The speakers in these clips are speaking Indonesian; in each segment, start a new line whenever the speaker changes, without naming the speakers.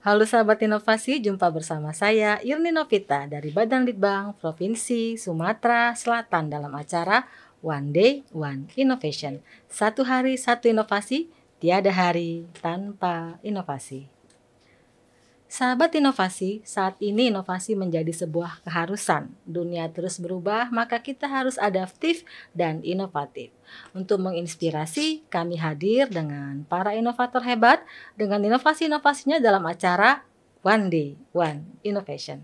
Halo sahabat inovasi, jumpa bersama saya Yurni Novita dari Badan Litbang Provinsi Sumatera Selatan dalam acara One Day One Innovation. Satu hari satu inovasi, tiada hari tanpa inovasi. Sahabat inovasi, saat ini inovasi menjadi sebuah keharusan. Dunia terus berubah, maka kita harus adaptif dan inovatif. Untuk menginspirasi, kami hadir dengan para inovator hebat dengan inovasi-inovasinya dalam acara One Day One Innovation.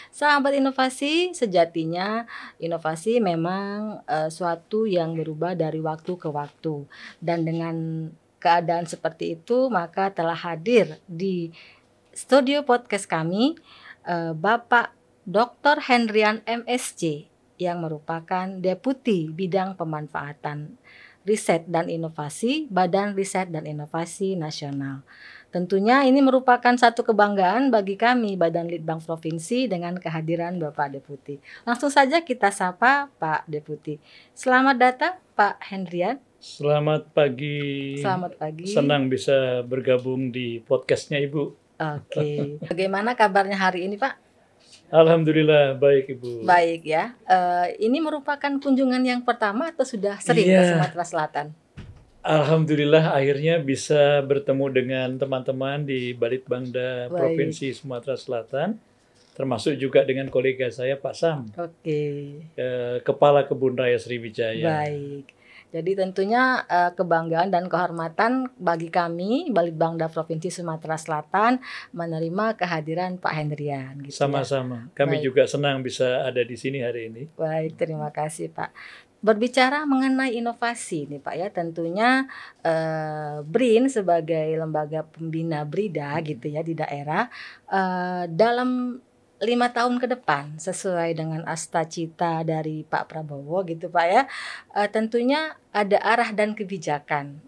Sahabat inovasi, sejatinya inovasi memang suatu yang berubah dari waktu ke waktu. Dan dengan keadaan seperti itu, maka telah hadir di studio podcast kami Bapak Dr. Hendrian MSc yang merupakan Deputi Bidang Pemanfaatan Riset dan Inovasi Badan Riset dan Inovasi Nasional. Tentunya ini merupakan satu kebanggaan bagi kami Badan Litbang Provinsi dengan kehadiran Bapak Deputi. Langsung saja kita sapa Pak Deputi. Selamat datang Pak Hendrian.
Selamat pagi.
Selamat pagi.
Senang bisa bergabung di podcastnya Ibu.
Oke. Bagaimana kabarnya hari ini Pak?
Alhamdulillah baik Ibu.
Baik ya. Ini merupakan kunjungan yang pertama atau sudah sering ke Sumatera Selatan?
Alhamdulillah akhirnya bisa bertemu dengan teman-teman di Balitbangda Provinsi Sumatera Selatan, termasuk juga dengan kolega saya Pak Sam.
Oke.
Kepala Kebun Raya Sriwijaya.
Baik. Jadi tentunya kebanggaan dan kehormatan bagi kami Balitbangda Provinsi Sumatera Selatan menerima kehadiran Pak Hendrian. Gitu
Sama-sama. Kami juga senang bisa ada di sini hari ini.
Baik, terima kasih Pak. Berbicara mengenai inovasi nih Pak ya, tentunya BRIN sebagai lembaga pembina BRIDA gitu ya di daerah dalam 5 tahun ke depan sesuai dengan asta-cita dari Pak Prabowo gitu Pak ya, tentunya ada arah dan kebijakan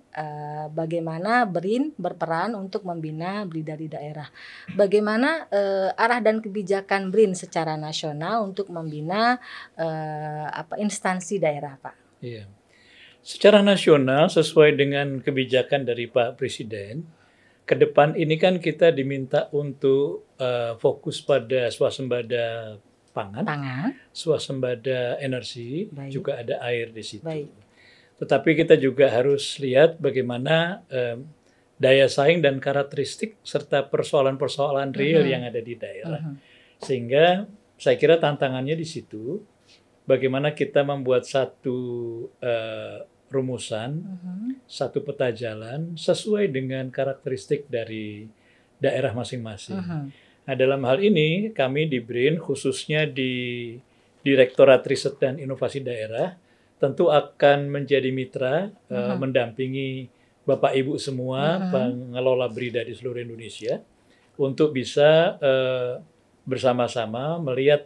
bagaimana BRIN berperan untuk membina BRIDA di daerah. Bagaimana arah dan kebijakan BRIN secara nasional untuk membina instansi daerah Pak?
Iya. Secara nasional sesuai dengan kebijakan dari Pak Presiden, ke depan ini kan kita diminta untuk fokus pada swasembada pangan, swasembada energi, juga ada air di situ. Baik. Tetapi kita juga harus lihat bagaimana daya saing dan karakteristik serta persoalan-persoalan real yang ada di daerah. Sehingga saya kira tantangannya di situ, bagaimana kita membuat satu rumusan, satu peta jalan sesuai dengan karakteristik dari daerah masing-masing. Nah, dalam hal ini kami di BRIN khususnya di Direktorat Riset dan Inovasi Daerah tentu akan menjadi mitra mendampingi Bapak Ibu semua pengelola BRIDA di seluruh Indonesia untuk bisa bersama-sama melihat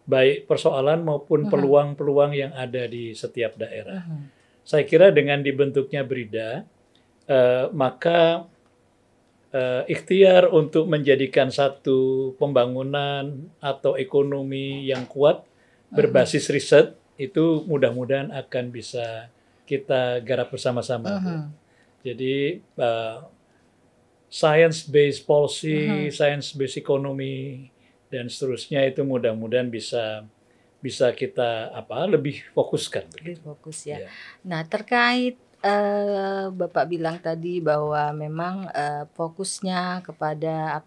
baik persoalan maupun peluang-peluang yang ada di setiap daerah. Saya kira dengan dibentuknya BRIDA, maka ikhtiar untuk menjadikan satu pembangunan atau ekonomi yang kuat berbasis riset itu mudah-mudahan akan bisa kita garap bersama-sama. Jadi science-based policy, science-based economy, dan seterusnya itu mudah-mudahan bisa kita lebih fokuskan.
Lebih fokus ya. Nah terkait Bapak bilang tadi bahwa memang fokusnya kepada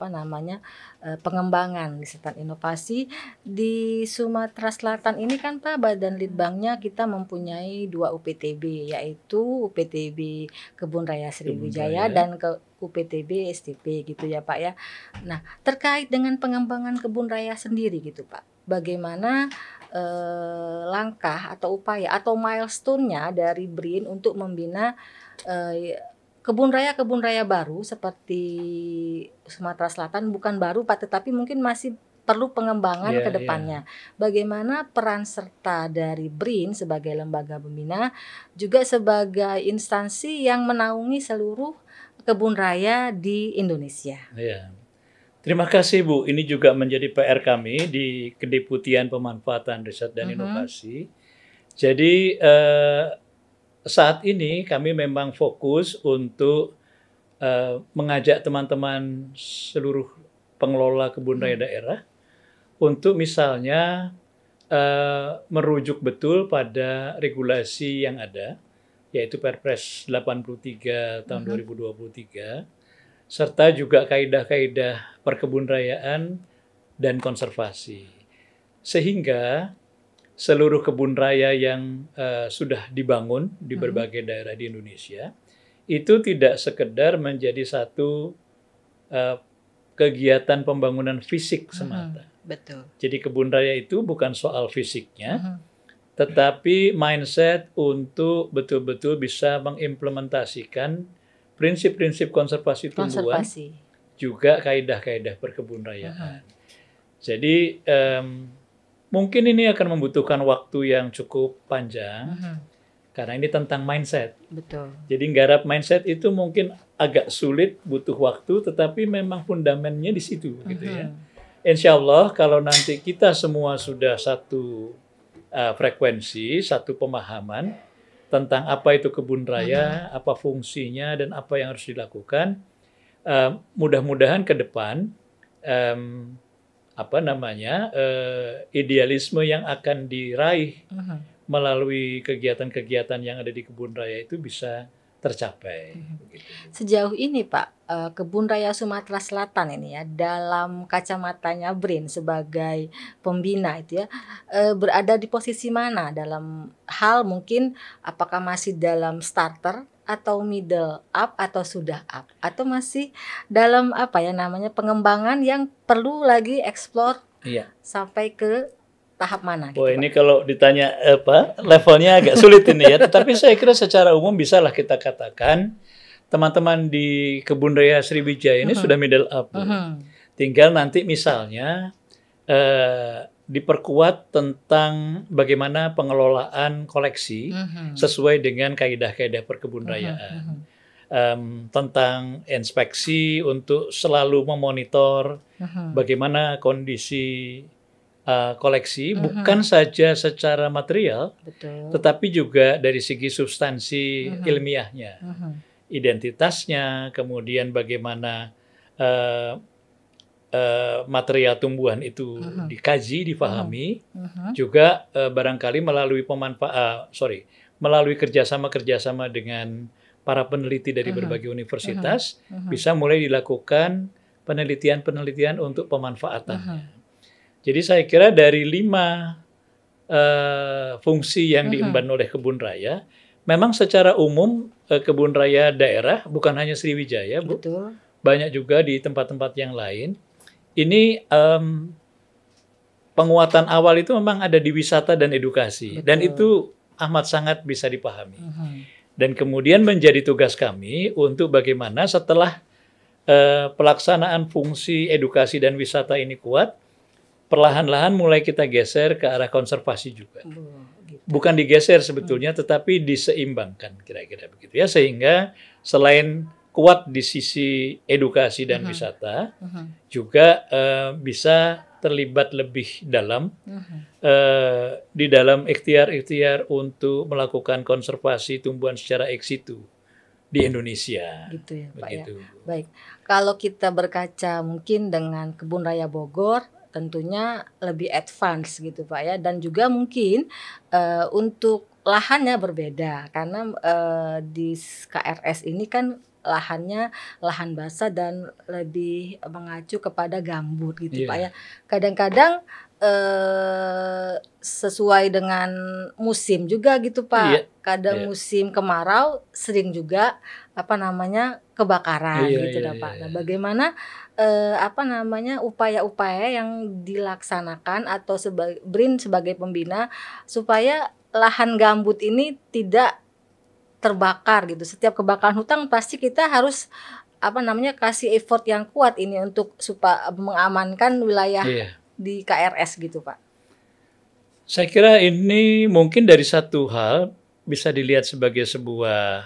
pengembangan riset dan inovasi di Sumatera Selatan ini kan Pak, Badan Litbangnya kita mempunyai 2 UPTB, yaitu UPTB Kebun Raya Sriwijaya dan UPTB STP gitu ya Pak ya. Nah terkait dengan pengembangan kebun raya sendiri gitu Pak, bagaimana langkah atau upaya atau milestone-nya dari BRIN untuk membina kebun raya baru seperti Sumatera Selatan, bukan baru Pak, tetapi mungkin masih perlu pengembangan ke depannya. Bagaimana peran serta dari BRIN sebagai lembaga pembina juga sebagai instansi yang menaungi seluruh kebun raya di Indonesia.
Terima kasih Bu, ini juga menjadi PR kami di Kedeputian Pemanfaatan Riset dan Inovasi. Jadi saat ini kami memang fokus untuk mengajak teman-teman seluruh pengelola kebun raya daerah untuk misalnya merujuk betul pada regulasi yang ada, yaitu Perpres 83 tahun 2023, serta juga kaidah-kaidah perkebunrayaan dan konservasi. Sehingga seluruh kebun raya yang sudah dibangun di berbagai daerah di Indonesia itu tidak sekedar menjadi satu kegiatan pembangunan fisik semata.
Betul.
Jadi kebun raya itu bukan soal fisiknya, tetapi mindset untuk betul-betul bisa mengimplementasikan prinsip-prinsip konservasi tumbuhan, juga kaidah-kaidah perkebunrayaan. Jadi mungkin ini akan membutuhkan waktu yang cukup panjang, karena ini tentang mindset.
Betul.
Jadi nggarap mindset itu mungkin agak sulit, butuh waktu, tetapi memang fundamennya di situ, gitu ya. Insya Allah kalau nanti kita semua sudah satu frekuensi, satu pemahaman tentang apa itu kebun raya, apa fungsinya, dan apa yang harus dilakukan, mudah-mudahan ke depan idealisme yang akan diraih melalui kegiatan-kegiatan yang ada di kebun raya itu bisa tercapai.
Sejauh ini Pak, kebun raya Sumatera Selatan ini ya, dalam kacamatanya BRIN sebagai pembina itu ya, berada di posisi mana dalam hal mungkin apakah masih dalam starter atau middle up atau sudah up, atau masih dalam pengembangan yang perlu lagi explore sampai ke tahap mana?
Gitu, ini kalau ditanya levelnya agak sulit ini ya. Tetapi saya kira secara umum bisalah kita katakan teman-teman di kebun raya Sriwijaya ini sudah middle up. Tinggal nanti misalnya diperkuat tentang bagaimana pengelolaan koleksi sesuai dengan kaidah-kaidah perkebunrayaan. Tentang inspeksi untuk selalu memonitor bagaimana kondisi koleksi, bukan saja secara material, tetapi juga dari segi substansi ilmiahnya, identitasnya, kemudian bagaimana material tumbuhan itu dikaji, dipahami, juga barangkali melalui kerjasama dengan para peneliti dari berbagai universitas, bisa mulai dilakukan penelitian-penelitian untuk pemanfaatannya. Jadi saya kira dari 5 fungsi yang diemban oleh kebun raya, memang secara umum kebun raya daerah, bukan hanya Sriwijaya, Bu, banyak juga di tempat-tempat yang lain. Ini penguatan awal itu memang ada di wisata dan edukasi, dan itu amat sangat bisa dipahami. Dan kemudian menjadi tugas kami untuk bagaimana setelah pelaksanaan fungsi edukasi dan wisata ini kuat, perlahan-lahan mulai kita geser ke arah konservasi juga. Bukan digeser sebetulnya, tetapi diseimbangkan, kira-kira begitu ya. Sehingga selain kuat di sisi edukasi dan wisata, juga bisa terlibat lebih dalam di dalam ikhtiar-ikhtiar untuk melakukan konservasi tumbuhan secara ex situ di Indonesia.
Gitu ya, Pak ya. Baik, kalau kita berkaca mungkin dengan Kebun Raya Bogor, tentunya lebih advance gitu Pak ya, dan juga mungkin untuk lahannya berbeda karena di KRS ini kan lahannya lahan basah dan lebih mengacu kepada gambut gitu Pak ya. Kadang-kadang sesuai dengan musim juga gitu Pak. Kadang musim kemarau sering juga kebakaran gitu Pak. Nah, bagaimana upaya-upaya yang dilaksanakan atau BRIN sebagai pembina supaya lahan gambut ini tidak terbakar gitu. Setiap kebakaran hutan pasti kita harus kasih effort yang kuat ini untuk supaya mengamankan wilayah di KRS gitu Pak.
Saya kira ini mungkin dari satu hal bisa dilihat sebagai sebuah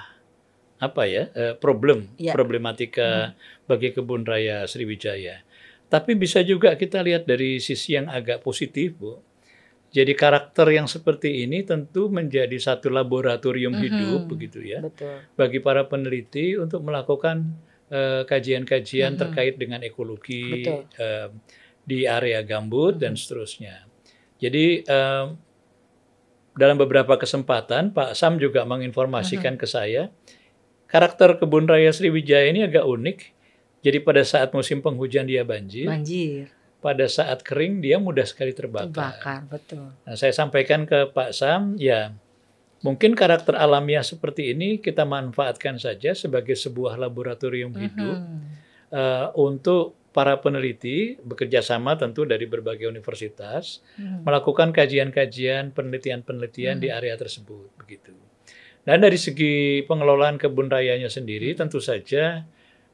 problematika bagi kebun raya Sriwijaya. Tapi bisa juga kita lihat dari sisi yang agak positif, Bu. Jadi karakter yang seperti ini tentu menjadi satu laboratorium hidup begitu ya.
Betul.
Bagi para peneliti untuk melakukan kajian-kajian terkait dengan ekologi di area gambut dan seterusnya. Jadi dalam beberapa kesempatan Pak Sam juga menginformasikan ke saya karakter kebun raya Sriwijaya ini agak unik. Jadi pada saat musim penghujan dia banjir. Pada saat kering dia mudah sekali terbakar.
Betul.
Nah, saya sampaikan ke Pak Sam, ya mungkin karakter alamiah seperti ini kita manfaatkan saja sebagai sebuah laboratorium hidup untuk para peneliti bekerja sama tentu dari berbagai universitas melakukan kajian-kajian, penelitian-penelitian di area tersebut, begitu. Dan dari segi pengelolaan kebun rayanya sendiri, tentu saja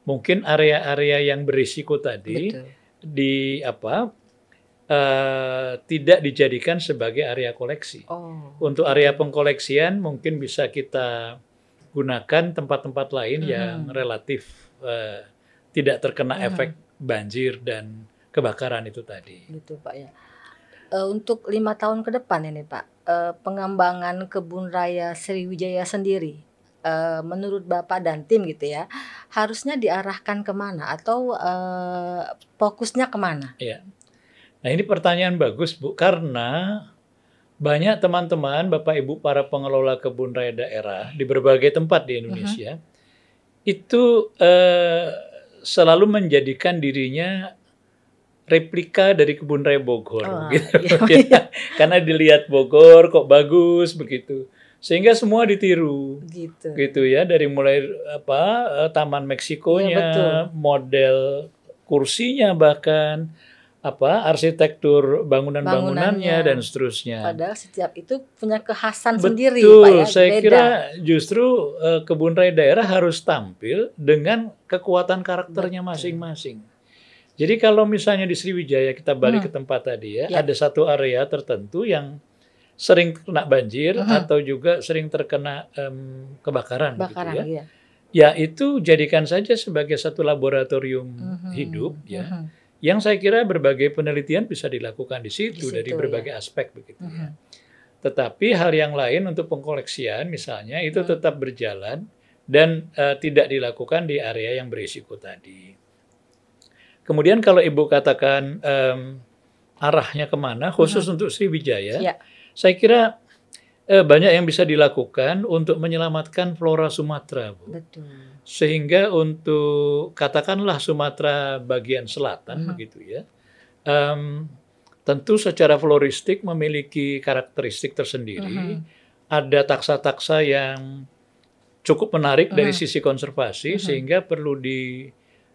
mungkin area-area yang berisiko tadi tidak dijadikan sebagai area koleksi. Untuk area pengkoleksian mungkin bisa kita gunakan tempat-tempat lain yang relatif tidak terkena efek banjir dan kebakaran itu tadi.
Gitu Pak ya. Untuk 5 tahun ke depan ini Pak, pengembangan kebun raya Sriwijaya sendiri, menurut Bapak dan tim gitu ya, harusnya diarahkan kemana atau fokusnya kemana?
Ya. Nah ini pertanyaan bagus Bu, karena banyak teman-teman, Bapak Ibu para pengelola kebun raya daerah di berbagai tempat di Indonesia, itu selalu menjadikan dirinya replika dari kebun raya Bogor. Gitu. Ya. Karena dilihat Bogor kok bagus begitu. Sehingga semua ditiru, gitu ya, dari mulai Taman Meksikonya, model kursinya, bahkan arsitektur bangunannya dan seterusnya.
Padahal setiap itu punya kekhasan sendiri, Pak ya.
Saya kira justru kebun raya daerah harus tampil dengan kekuatan karakternya masing-masing. Jadi kalau misalnya di Sriwijaya kita balik ke tempat tadi ya, ada satu area tertentu yang sering terkena banjir atau juga sering terkena kebakaran gitu ya. Ya itu jadikan saja sebagai satu laboratorium hidup ya. Yang saya kira berbagai penelitian bisa dilakukan di situ dari berbagai aspek begitu ya. Tetapi hal yang lain untuk pengkoleksian misalnya itu tetap berjalan dan tidak dilakukan di area yang berisiko tadi. Kemudian kalau Ibu katakan arahnya kemana khusus untuk Sriwijaya, saya kira banyak yang bisa dilakukan untuk menyelamatkan flora Sumatera, Bu. Sehingga untuk katakanlah Sumatera bagian selatan begitu ya, tentu secara floristik memiliki karakteristik tersendiri. Ada taksa-taksa yang cukup menarik dari sisi konservasi sehingga perlu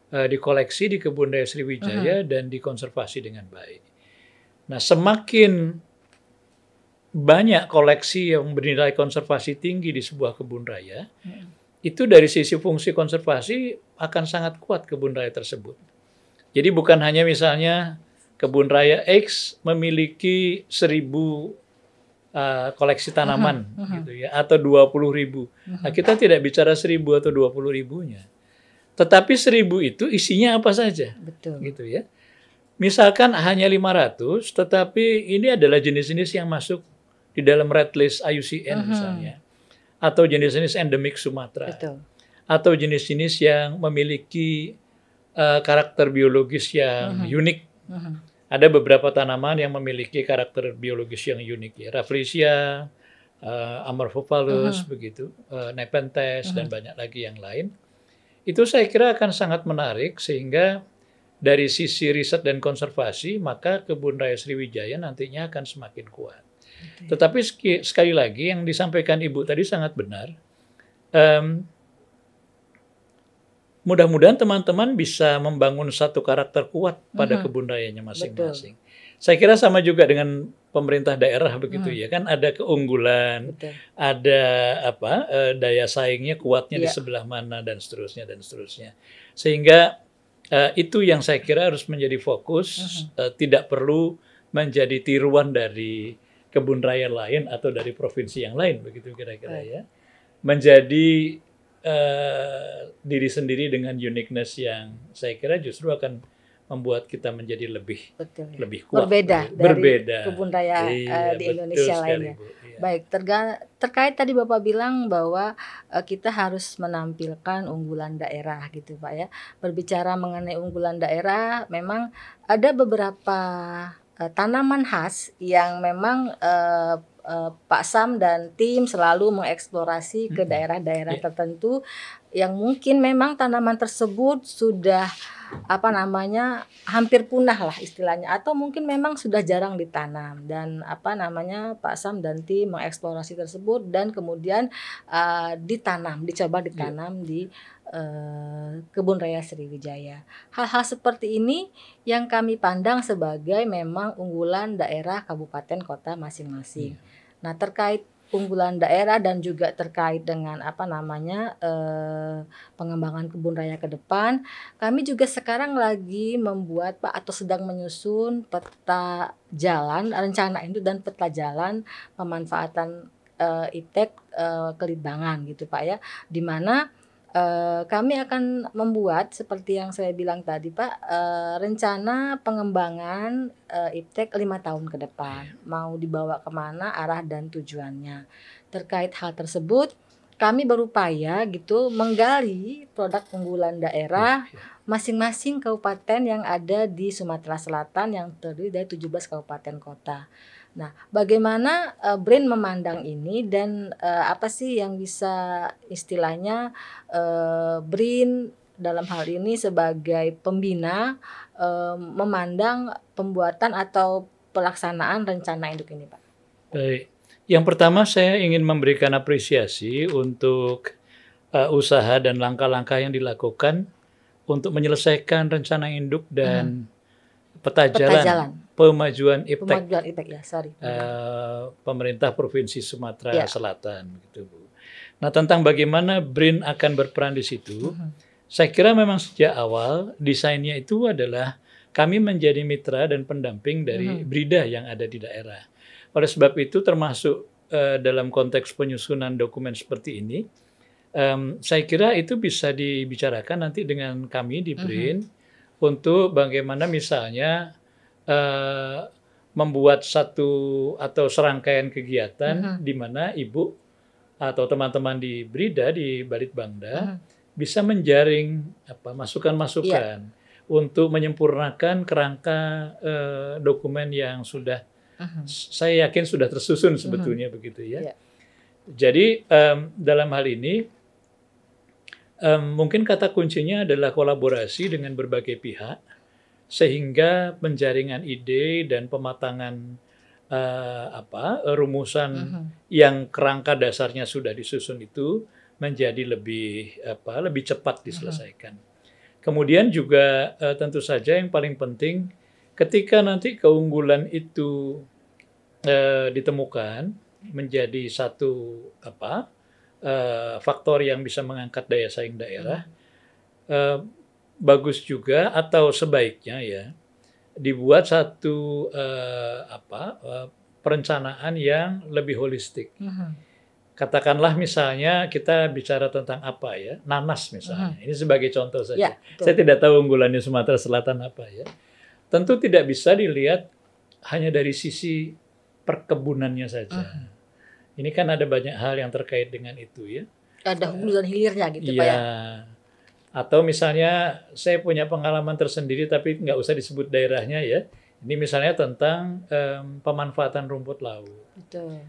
dikoleksi di kebun raya Sriwijaya dan dikonservasi dengan baik. Nah, semakin banyak koleksi yang bernilai konservasi tinggi di sebuah kebun raya, itu dari sisi fungsi konservasi akan sangat kuat kebun raya tersebut. Jadi bukan hanya misalnya kebun raya X memiliki 1.000 koleksi tanaman gitu ya, atau 20.000. Nah, kita tidak bicara 1.000 atau 20.000-nya. Tetapi 1.000 itu isinya apa saja. Gitu ya. Misalkan hanya 500, tetapi ini adalah jenis-jenis yang masuk di dalam red list IUCN misalnya, atau jenis-jenis endemik Sumatera, atau jenis-jenis yang memiliki karakter biologis yang unik. Ada beberapa tanaman yang memiliki karakter biologis yang unik ya, Rafflesia, Amorphophallus begitu, Nepenthes dan banyak lagi yang lain. Itu saya kira akan sangat menarik sehingga dari sisi riset dan konservasi maka kebun raya Sriwijaya nantinya akan semakin kuat. Tetapi sekali lagi yang disampaikan Ibu tadi sangat benar. Mudah-mudahan teman-teman bisa membangun satu karakter kuat pada kebun rayanya masing-masing. Saya kira sama juga dengan pemerintah daerah begitu ya, kan ada keunggulan, ada daya saingnya kuatnya di sebelah mana dan seterusnya dan seterusnya. Sehingga itu yang saya kira harus menjadi fokus, tidak perlu menjadi tiruan dari kebun raya lain atau dari provinsi yang lain begitu kira-kira ya. Menjadi diri sendiri dengan uniqueness yang saya kira justru akan membuat kita menjadi lebih
Betul ya.
lebih kuat,
Berbeda dari
berbeda.
kebun raya
Iya,
di
betul
Indonesia
sekali,
lainnya.
Bu. Iya.
Baik, terkait tadi Bapak bilang bahwa kita harus menampilkan unggulan daerah gitu Pak ya. Berbicara mengenai unggulan daerah, memang ada beberapa tanaman khas yang memang Pak Sam dan tim selalu mengeksplorasi ke daerah-daerah
Iya.
tertentu yang mungkin memang tanaman tersebut sudah hampir punah lah istilahnya, atau mungkin memang sudah jarang ditanam, dan Pak Sam dan tim mengeksplorasi tersebut dan kemudian dicoba
Iya.
ditanam di Kebun Raya Sriwijaya. Hal-hal seperti ini yang kami pandang sebagai memang unggulan daerah kabupaten kota masing-masing. Nah, terkait unggulan daerah dan juga terkait dengan pengembangan kebun raya ke depan, kami juga sekarang lagi membuat Pak atau sedang menyusun peta jalan, rencana induk dan peta jalan pemanfaatan iptek Kelitbangan gitu Pak ya, di mana kami akan membuat seperti yang saya bilang tadi Pak, rencana pengembangan iptek 5 tahun ke depan, mau dibawa kemana arah dan tujuannya. Terkait hal tersebut, kami berupaya gitu menggali produk unggulan daerah masing-masing kabupaten yang ada di Sumatera Selatan yang terdiri dari 17 kabupaten kota. Nah, bagaimana BRIN memandang ini dan apa sih yang bisa istilahnya BRIN dalam hal ini sebagai pembina memandang pembuatan atau pelaksanaan rencana induk ini, Pak?
Baik. Yang pertama saya ingin memberikan apresiasi untuk usaha dan langkah-langkah yang dilakukan untuk menyelesaikan rencana induk dan peta jalan pemajuan iptek pemerintah Provinsi Sumatera Selatan gitu, Bu. Nah, tentang bagaimana BRIN akan berperan di situ, saya kira memang sejak awal desainnya itu adalah kami menjadi mitra dan pendamping dari BRIDA yang ada di daerah. Oleh sebab itu termasuk dalam konteks penyusunan dokumen seperti ini, saya kira itu bisa dibicarakan nanti dengan kami di BRIN untuk bagaimana misalnya membuat satu atau serangkaian kegiatan di mana Ibu atau teman-teman di BRIDA di Balitbangda bisa menjaring masukan-masukan untuk menyempurnakan kerangka dokumen yang sudah saya yakin sudah tersusun sebetulnya begitu ya. Jadi dalam hal ini mungkin kata kuncinya adalah kolaborasi dengan berbagai pihak sehingga penjaringan ide dan pematangan rumusan yang kerangka dasarnya sudah disusun itu menjadi lebih cepat diselesaikan. Kemudian juga tentu saja yang paling penting ketika nanti keunggulan itu ditemukan menjadi satu faktor yang bisa mengangkat daya saing daerah, bagus juga atau sebaiknya ya dibuat satu perencanaan yang lebih holistik. Katakanlah misalnya kita bicara tentang nanas misalnya. Ini sebagai contoh saja. Saya tidak tahu unggulannya Sumatera Selatan apa ya. Tentu tidak bisa dilihat hanya dari sisi perkebunannya saja. Ini kan ada banyak hal yang terkait dengan itu ya.
Ada hulu dan hilirnya gitu Pak ya.
Atau misalnya saya punya pengalaman tersendiri tapi nggak usah disebut daerahnya ya. Ini misalnya tentang pemanfaatan rumput laut.
Betul.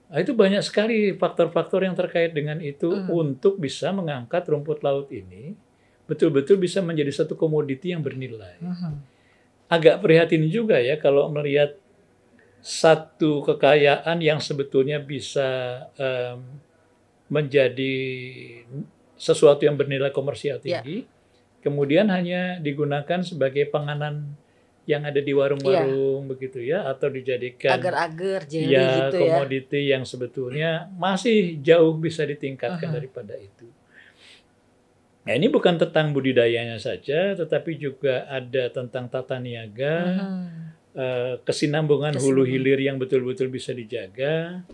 Nah, itu banyak sekali faktor-faktor yang terkait dengan itu untuk bisa mengangkat rumput laut ini betul-betul bisa menjadi satu komoditi yang bernilai. Agak prihatin juga ya kalau melihat satu kekayaan yang sebetulnya bisa menjadi sesuatu yang bernilai komersial tinggi, kemudian hanya digunakan sebagai panganan yang ada di warung-warung begitu ya, atau dijadikan
agar-agar jelly gitu ya,
komoditi yang sebetulnya masih jauh bisa ditingkatkan daripada itu. Nah, ini bukan tentang budidayanya saja, tetapi juga ada tentang tata niaga, kesinambungan hulu hilir yang betul-betul bisa dijaga,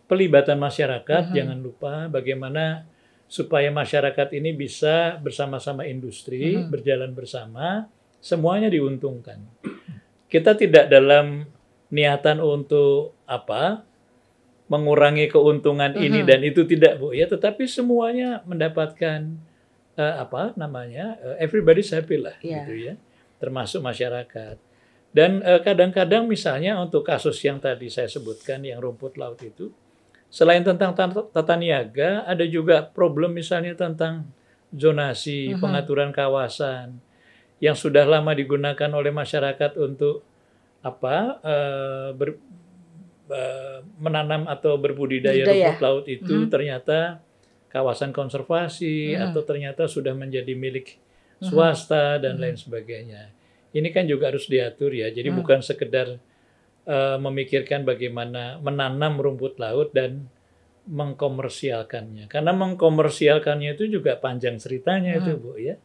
pelibatan masyarakat, jangan lupa bagaimana supaya masyarakat ini bisa bersama-sama industri, berjalan bersama, semuanya diuntungkan. Kita tidak dalam niatan untuk mengurangi keuntungan ini dan itu, tidak, Bu, ya, tetapi semuanya mendapatkan everybody's happy lah, gitu ya, termasuk masyarakat. Dan kadang-kadang misalnya untuk kasus yang tadi saya sebutkan yang rumput laut itu, selain tentang tata niaga, ada juga problem misalnya tentang zonasi, pengaturan kawasan yang sudah lama digunakan oleh masyarakat untuk menanam atau berbudidaya rumput laut itu ternyata kawasan konservasi atau ternyata sudah menjadi milik swasta dan lain sebagainya. Ini kan juga harus diatur ya. Jadi bukan sekedar memikirkan bagaimana menanam rumput laut dan mengkomersialkannya. Karena mengkomersialkannya itu juga panjang ceritanya itu, Bu, ya.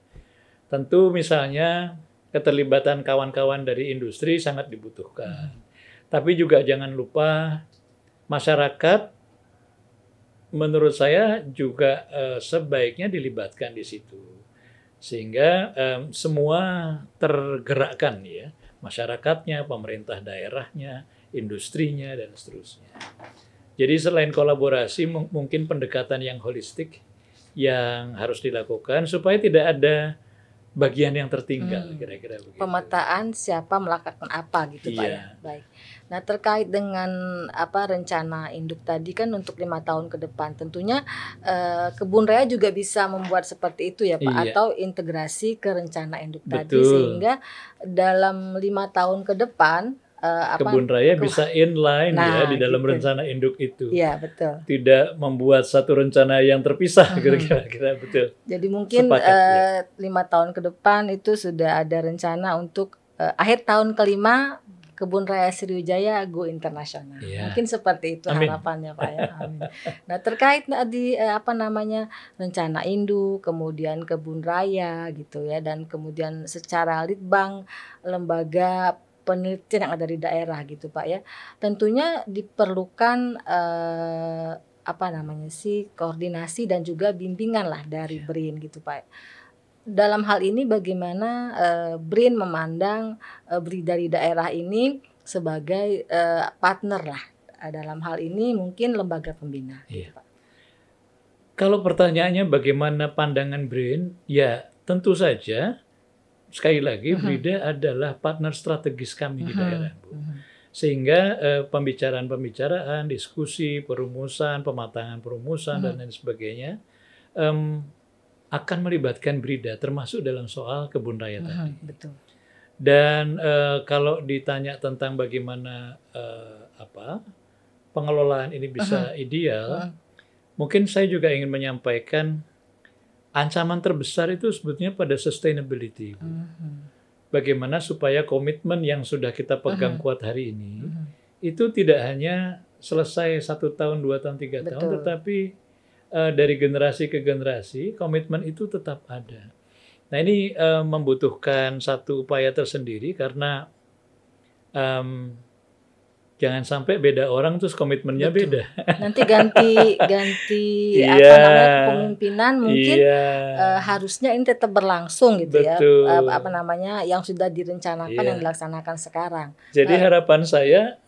Tentu misalnya keterlibatan kawan-kawan dari industri sangat dibutuhkan. Tapi juga jangan lupa masyarakat menurut saya juga sebaiknya dilibatkan di situ. Sehingga semua tergerakkan ya, masyarakatnya, pemerintah daerahnya, industrinya, dan seterusnya. Jadi selain kolaborasi, mungkin pendekatan yang holistik yang harus dilakukan supaya tidak ada bagian yang tertinggal, kira-kira begitu.
Pemetaan siapa melakukan apa gitu, Pak, ya. Baik. Nah, terkait dengan rencana induk tadi kan untuk 5 tahun ke depan, tentunya Kebun Raya juga bisa membuat seperti itu ya, Pak, atau integrasi ke rencana induk tadi, sehingga dalam 5 tahun ke depan
Kebun Raya bisa inline ya di dalam rencana induk itu.
Iya, betul.
Tidak membuat satu rencana yang terpisah, kira-kira betul.
Jadi mungkin 5 tahun ke depan itu sudah ada rencana untuk akhir tahun kelima Kebun Raya Sriwijaya go internasional. Mungkin seperti itu harapannya, Pak, ya. Amin. Nah, terkait tadi rencana induk, kemudian Kebun Raya gitu ya, dan kemudian secara litbang lembaga penelitian yang ada di daerah gitu, Pak, ya. Tentunya diperlukan koordinasi dan juga bimbingan lah dari BRIN gitu, Pak. Dalam hal ini bagaimana BRIN memandang dari daerah ini sebagai partner lah dalam hal ini mungkin lembaga pembina. Gitu, Pak.
Kalau pertanyaannya bagaimana pandangan BRIN, ya tentu saja sekali lagi BRIDA adalah partner strategis kami di daerah, Bu. Sehingga pembicaraan-pembicaraan, diskusi, perumusan, pematangan perumusan dan lain sebagainya akan melibatkan BRIDA termasuk dalam soal kebun raya tadi.
Betul.
Dan kalau ditanya tentang bagaimana pengelolaan ini bisa ideal, mungkin saya juga ingin menyampaikan ancaman terbesar itu sebetulnya pada sustainability. Bagaimana supaya komitmen yang sudah kita pegang kuat hari ini itu tidak hanya selesai 1 tahun, 2 tahun, 3 tahun, tetapi dari generasi ke generasi komitmen itu tetap ada. Nah, ini membutuhkan satu upaya tersendiri karena jangan sampai beda orang terus komitmennya beda.
Nanti ganti kepemimpinan mungkin harusnya ini tetap berlangsung gitu.
Betul.
Ya, yang sudah direncanakan yang dilaksanakan sekarang.
Jadi harapan saya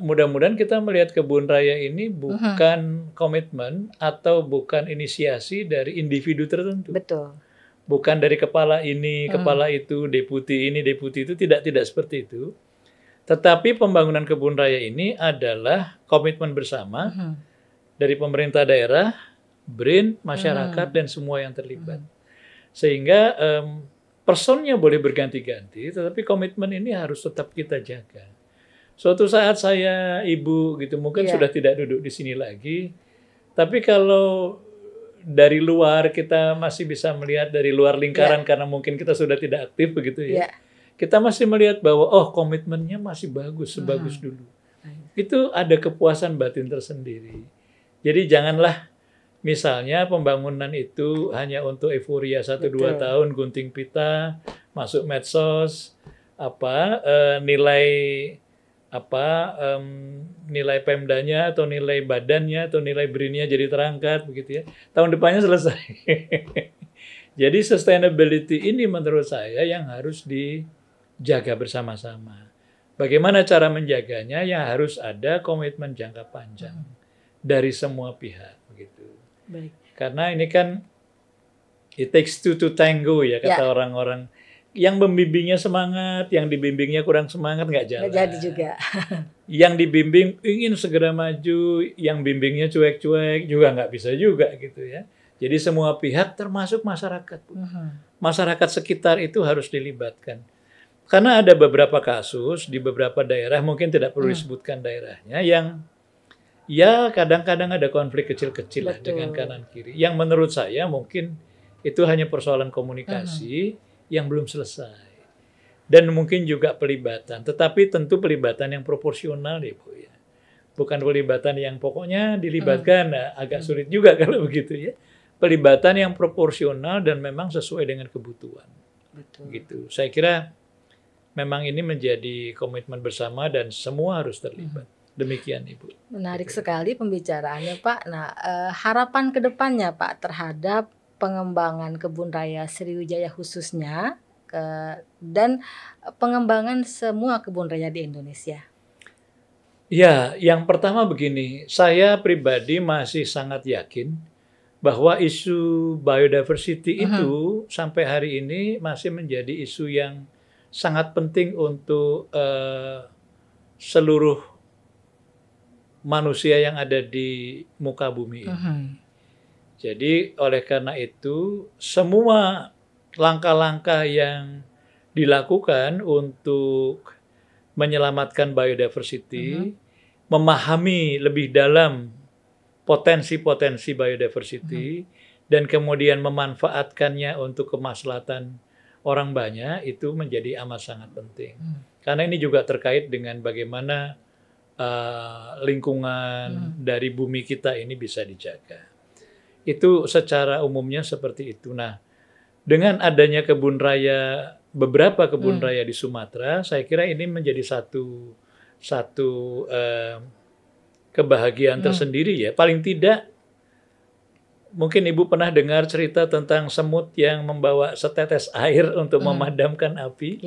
mudah-mudahan kita melihat kebun raya ini bukan komitmen atau bukan inisiasi dari individu tertentu.
Betul.
Bukan dari kepala ini, kepala itu, deputi ini, deputi itu, tidak seperti itu. Tetapi pembangunan kebun raya ini adalah komitmen bersama dari pemerintah daerah, BRIN, masyarakat, dan semua yang terlibat. Sehingga personnya boleh berganti-ganti, tetapi komitmen ini harus tetap kita jaga. Suatu saat saya, Ibu, gitu mungkin sudah tidak duduk di sini lagi, tapi kalau dari luar kita masih bisa melihat dari luar lingkaran karena mungkin kita sudah tidak aktif begitu ya. Kita masih melihat bahwa komitmennya masih bagus, sebagus dulu. Itu ada kepuasan batin tersendiri. Jadi janganlah misalnya pembangunan itu hanya untuk euforia 1-2 tahun, gunting pita, masuk medsos, nilai Pemdanya atau nilai badannya atau nilai BRIN-nya jadi terangkat begitu ya. Tahun depannya selesai. Jadi sustainability ini menurut saya yang harus dijaga bersama-sama. Bagaimana cara menjaganya? Ya harus ada komitmen jangka panjang dari semua pihak, begitu.
Baik.
Karena ini kan it takes two to tango ya kata orang-orang. Yang membimbingnya semangat, yang dibimbingnya kurang semangat nggak jalan.
Nggak jadi juga.
Yang dibimbing ingin segera maju, yang bimbingnya cuek-cuek juga nggak bisa juga gitu ya. Jadi semua pihak termasuk masyarakat, Bu. Masyarakat sekitar itu harus dilibatkan. Karena ada beberapa kasus di beberapa daerah, mungkin tidak perlu disebutkan daerahnya, yang ya kadang-kadang ada konflik kecil-kecil lah dengan kanan kiri. Yang menurut saya mungkin itu hanya persoalan komunikasi yang belum selesai. Dan mungkin juga pelibatan, tetapi tentu pelibatan yang proporsional ya Bu ya. Bukan pelibatan yang pokoknya dilibatkan, agak sulit juga kalau begitu ya. Pelibatan yang proporsional dan memang sesuai dengan kebutuhan.
Betul.
Gitu. Saya kira memang ini menjadi komitmen bersama dan semua harus terlibat. Demikian Ibu.
Menarik sekali pembicaraannya Pak. Nah, harapan kedepannya Pak terhadap pengembangan kebun raya Sriwijaya khususnya dan pengembangan semua kebun raya di Indonesia.
Ya, yang pertama begini, saya pribadi masih sangat yakin bahwa isu biodiversity itu sampai hari ini masih menjadi isu yang sangat penting untuk seluruh manusia yang ada di muka bumi ini. Jadi oleh karena itu semua langkah-langkah yang dilakukan untuk menyelamatkan biodiversity, memahami lebih dalam potensi-potensi biodiversity, dan kemudian memanfaatkannya untuk kemaslahatan orang banyak, itu menjadi amat sangat penting. Karena ini juga terkait dengan bagaimana lingkungan dari bumi kita ini bisa dijaga. Itu secara umumnya seperti itu. Nah, dengan adanya kebun raya, beberapa kebun raya di Sumatera, saya kira ini menjadi satu kebahagiaan tersendiri ya. Paling tidak, mungkin Ibu pernah dengar cerita tentang semut yang membawa setetes air untuk memadamkan api.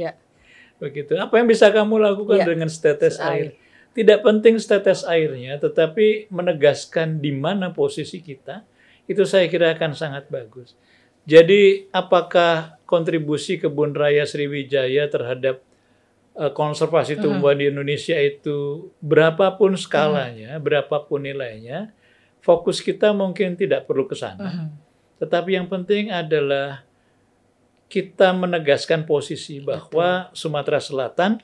Begitu. Apa yang bisa kamu lakukan dengan setetes air? Tidak penting setetes airnya, tetapi menegaskan di mana posisi kita, itu saya kira akan sangat bagus. Jadi apakah kontribusi kebun raya Sriwijaya terhadap konservasi tumbuhan di Indonesia itu berapapun skalanya, berapapun nilainya, fokus kita mungkin tidak perlu ke sana. Tetapi yang penting adalah kita menegaskan posisi bahwa Sumatera Selatan,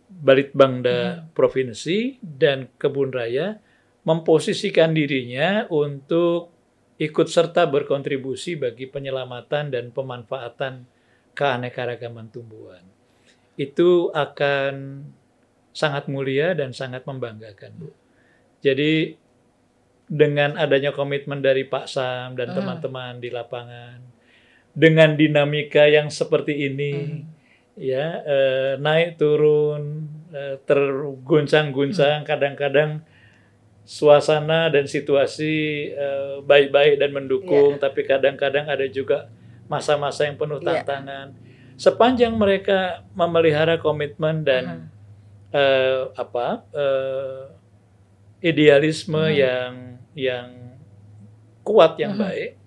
Balitbangda Provinsi, dan Kebun Raya memposisikan dirinya untuk ikut serta berkontribusi bagi penyelamatan dan pemanfaatan keanekaragaman tumbuhan. Itu akan sangat mulia dan sangat membanggakan, Bu. Jadi dengan adanya komitmen dari Pak Sam dan teman-teman di lapangan, dengan dinamika yang seperti ini, ya naik turun, terguncang-guncang, kadang-kadang suasana dan situasi baik-baik dan mendukung, tapi kadang-kadang ada juga masa-masa yang penuh tantangan. Sepanjang mereka memelihara komitmen dan idealisme yang kuat, yang baik,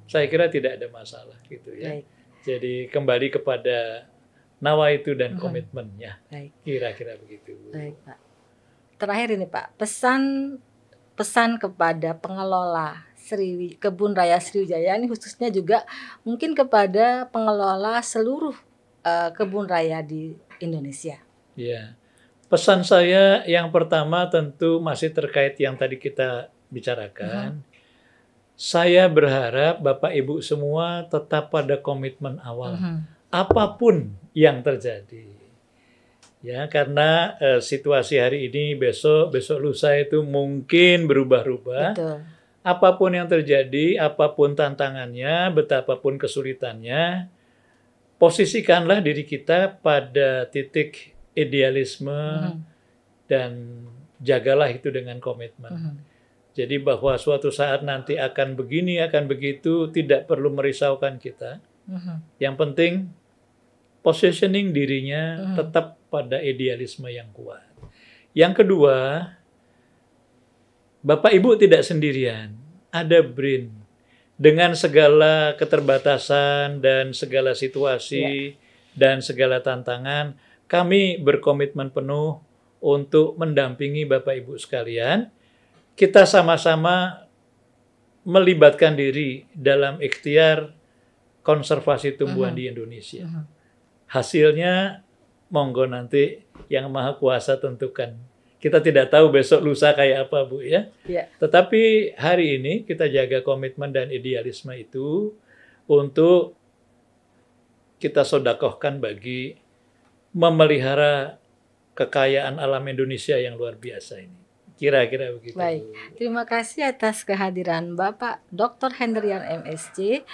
saya kira tidak ada masalah gitu ya. Jadi kembali kepada nawaitu dan komitmennya. Kira-kira begitu.
Baik, Pak. Terakhir ini Pak, pesan kepada pengelola Kebun Raya Sriwijaya ini khususnya juga mungkin kepada pengelola seluruh kebun raya di Indonesia.
Ya, pesan saya yang pertama tentu masih terkait yang tadi kita bicarakan. Saya berharap Bapak Ibu semua tetap pada komitmen awal, apapun yang terjadi. Ya, karena situasi hari ini, besok lusa itu mungkin berubah-ubah. Apapun yang terjadi, apapun tantangannya, betapapun kesulitannya, posisikanlah diri kita pada titik idealisme dan jagalah itu dengan komitmen. Jadi bahwa suatu saat nanti akan begini, akan begitu, tidak perlu merisaukan kita. Yang penting positioning dirinya tetap pada idealisme yang kuat. Yang kedua, Bapak Ibu tidak sendirian. Ada BRIN. Dengan segala keterbatasan dan segala situasi dan segala tantangan, kami berkomitmen penuh untuk mendampingi Bapak Ibu sekalian. Kita sama-sama melibatkan diri dalam ikhtiar konservasi tumbuhan di Indonesia. Hasilnya monggo nanti Yang Maha Kuasa tentukan. Kita tidak tahu besok lusa kayak apa, Bu, ya. Tetapi hari ini kita jaga komitmen dan idealisme itu untuk kita sodakohkan bagi memelihara kekayaan alam Indonesia yang luar biasa ini. Kira-kira begitu.
Baik, terima kasih atas kehadiran Bapak Dr. Hendrian MSc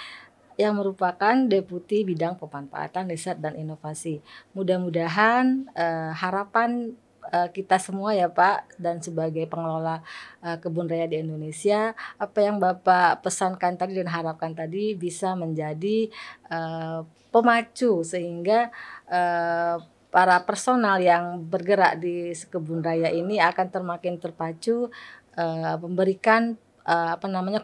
yang merupakan Deputi Bidang Pemanfaatan Riset dan Inovasi. Mudah-mudahan harapan kita semua ya Pak, dan sebagai pengelola kebun raya di Indonesia, apa yang Bapak pesankan tadi dan harapkan tadi bisa menjadi pemacu sehingga para personal yang bergerak di kebun raya ini akan semakin terpacu memberikan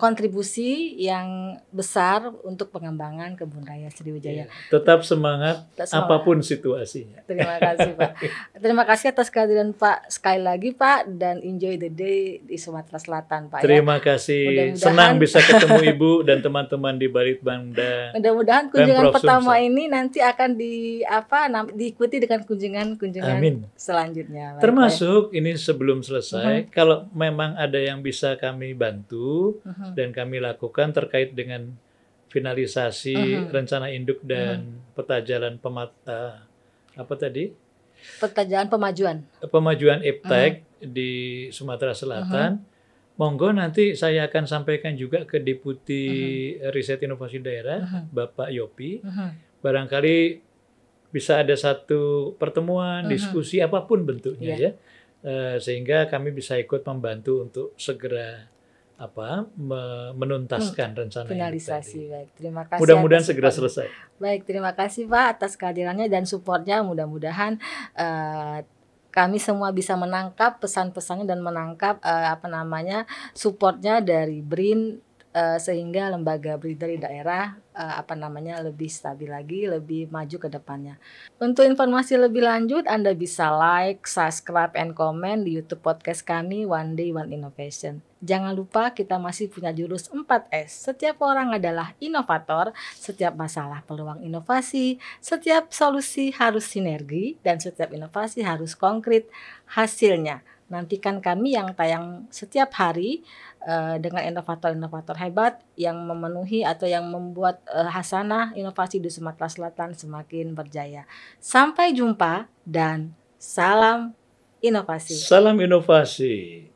kontribusi yang besar untuk pengembangan kebun raya Sriwijaya.
Tetap semangat apapun situasinya.
Terima kasih Pak. Terima kasih atas kehadiran Pak sekali lagi Pak, dan enjoy the day di Sumatera Selatan Pak.
Terima kasih. Senang bisa ketemu Ibu dan teman-teman di Balitbangda.
Mudah-mudahan kunjungan pertama ini nanti akan diikuti dengan kunjungan selanjutnya.
Termasuk ini sebelum selesai, kalau memang ada yang bisa kami bantu dan kami lakukan terkait dengan finalisasi rencana induk dan peta jalan pemajuan iptek di Sumatera Selatan. Monggo nanti saya akan sampaikan juga ke Deputi Riset Inovasi Daerah Bapak Yopi. Barangkali bisa ada satu pertemuan, diskusi apapun bentuknya ya, sehingga kami bisa ikut membantu untuk segera menuntaskan rencana
finalisasi. Baik, terima kasih.
Mudah-mudahan segera selesai.
Baik, terima kasih Pak atas kehadirannya dan supportnya. Mudah-mudahan kami semua bisa menangkap pesan-pesannya dan menangkap supportnya dari BRIN, sehingga lembaga breeder di daerah lebih stabil lagi, lebih maju ke depannya. Untuk informasi lebih lanjut Anda bisa like, subscribe, and comment di YouTube podcast kami One Day One Innovation. Jangan lupa kita masih punya jurus 4S. Setiap orang adalah inovator, setiap masalah peluang inovasi, setiap solusi harus sinergi, dan setiap inovasi harus konkret hasilnya. Nantikan kami yang tayang setiap hari dengan inovator-inovator hebat yang memenuhi atau yang membuat hasanah inovasi di Sumatera Selatan semakin berjaya. Sampai jumpa dan salam inovasi.
Salam inovasi.